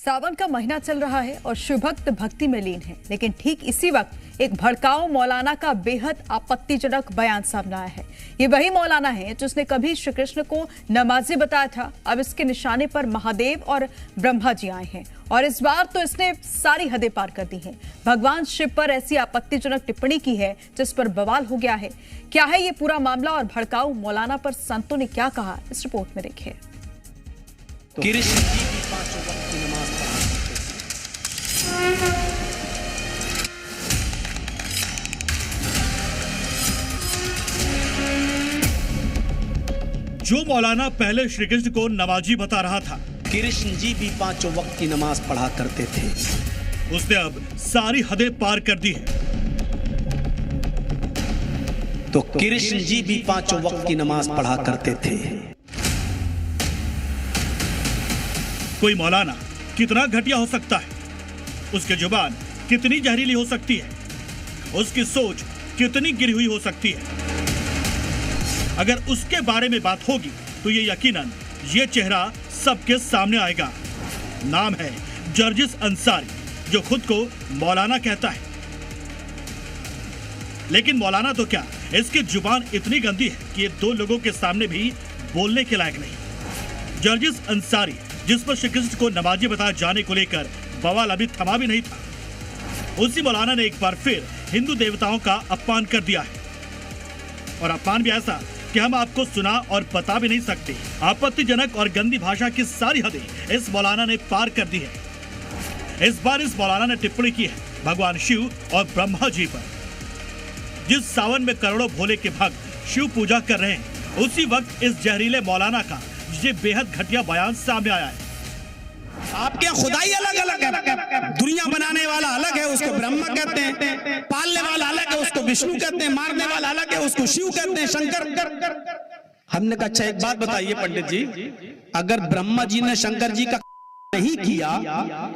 सावन का महीना चल रहा है और शिव भक्त भक्ति में लीन है, लेकिन ठीक इसी वक्त एक भड़काऊ मौलाना का बेहद आपत्तिजनक बयान सामने आया है। ये वही मौलाना है जिसने कभी श्री कृष्ण को नमाजी बताया था। अब इसके निशाने पर महादेव और ब्रह्मा जी आए हैं और इस बार तो इसने सारी हदें पार कर दी हैं। भगवान शिव पर ऐसी आपत्तिजनक टिप्पणी की है जिस पर बवाल हो गया है। क्या है ये पूरा मामला और भड़काऊ मौलाना पर संतों ने क्या कहा, इस रिपोर्ट में देखिए। कृष्ण जी भी 5 वक्त की नमाज जो मौलाना पहले श्री कृष्ण को नमाजी बता रहा था, कृष्ण जी भी 5 वक्त की नमाज पढ़ा करते थे। उसने अब सारी हदें पार कर दी है। तो कृष्ण जी भी 5 वक्त की नमाज पढ़ा करते थे। कोई मौलाना कितना घटिया हो सकता है, उसकी जुबान कितनी जहरीली हो सकती है, उसकी सोच कितनी गिरी हुई हो सकती है। अगर उसके बारे में बात होगी तो ये यकीनन ये चेहरा सबके सामने आएगा। नाम है जर्जिस अंसारी, जो खुद को मौलाना कहता है। लेकिन मौलाना तो क्या, इसकी जुबान इतनी गंदी है कि ये 2 लोगों के सामने भी बोलने के लायक नहीं। जर्जिस अंसारी, जिस पर श्री कृष्ण को नमाजी बताए जाने को लेकर बवाल अभी थमा भी नहीं था, उसी मौलाना ने एक बार फिर हिंदू देवताओं का अपमान कर दिया है। और अपमान भी ऐसा कि हम आपको सुना और बता भी नहीं सकते। आपत्तिजनक और गंदी भाषा की सारी हदें इस मौलाना ने पार कर दी है। इस बार इस मौलाना ने टिप्पणी की है भगवान शिव और ब्रह्मा जी पर। जिस सावन में करोड़ों भोले के भक्त शिव पूजा कर रहे हैं, उसी वक्त इस जहरीले मौलाना का ये बेहद घटिया बयान सामने आया है। आपके खुदाई अलग अलग है, दुनिया बनाने वाला अलग है, उसको ब्रह्मा कहते हैं, पालने वाला अलग है, उसको विष्णु कहते हैं, मारने वाला अलग है, उसको शिव कहते हैं, शंकर। हमने कहा अच्छा एक बात बताइए पंडित जी, अगर ब्रह्मा जी ने शंकर जी का नहीं किया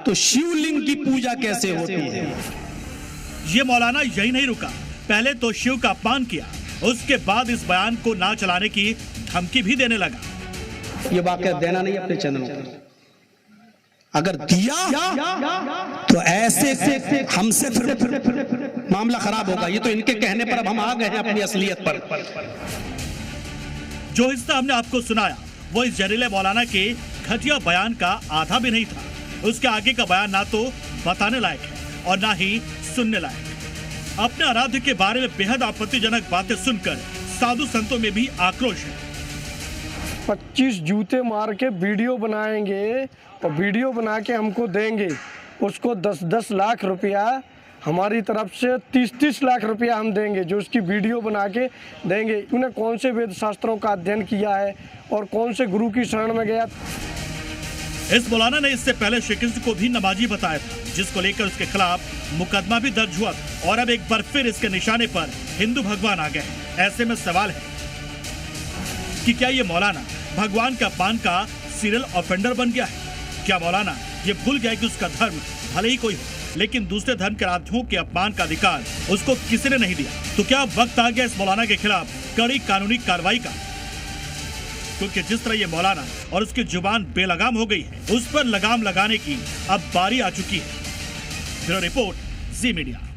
तो शिवलिंग की पूजा कैसे होती है? ये मौलाना यही नहीं रुका, पहले तो शिव का अपमान किया, उसके बाद इस बयान को ना चलाने की धमकी भी देने लगा। ये वाकया देना नहीं अपने चैनलों पर, अगर दिया तो ऐसे हमसे फिर मामला खराब होगा। ये तो इनके कहने पर अब हम आ गए हैं अपनी असलियत पर। जो हिस्सा हमने आपको सुनाया वो इस जहरीले मौलाना के घटिया बयान का आधा भी नहीं था। उसके आगे का बयान ना तो बताने लायक है और ना ही सुनने लायक। अपने आराध्य के बारे में बेहद आपत्तिजनक बातें सुनकर साधु संतों में भी आक्रोश है। 25 जूते मार के वीडियो बनाएंगे और वीडियो बना के हमको देंगे, उसको 10-10 लाख रुपया हमारी तरफ से 30-30 लाख रुपया हम देंगे, जो उसकी वीडियो बना के देंगे। उन्हें कौन से वेद शास्त्रों का अध्ययन किया है और कौन से गुरु की शरण में गया। इस मौलाना ने इससे पहले श्री कृष्ण को भी नमाजी बताया था, जिसको लेकर उसके खिलाफ मुकदमा भी दर्ज हुआ था। और अब एक बार फिर इसके निशाने पर हिंदू भगवान आ गए हैं। ऐसे में सवाल है कि क्या ये मौलाना भगवान का अपमान का सीरियल ऑफेंडर बन गया है? क्या मौलाना ये भूल गया कि उसका धर्म भले ही कोई हो, लेकिन दूसरे धर्म के आराध्यों के अपमान का अधिकार उसको किसी ने नहीं दिया? तो क्या वक्त आ गया इस मौलाना के खिलाफ कड़ी कानूनी कार्रवाई का? क्योंकि जिस तरह ये मौलाना और उसकी जुबान बेलगाम हो गई है, उस पर लगाम लगाने की अब बारी आ चुकी है। ब्यूरो रिपोर्ट, जी मीडिया।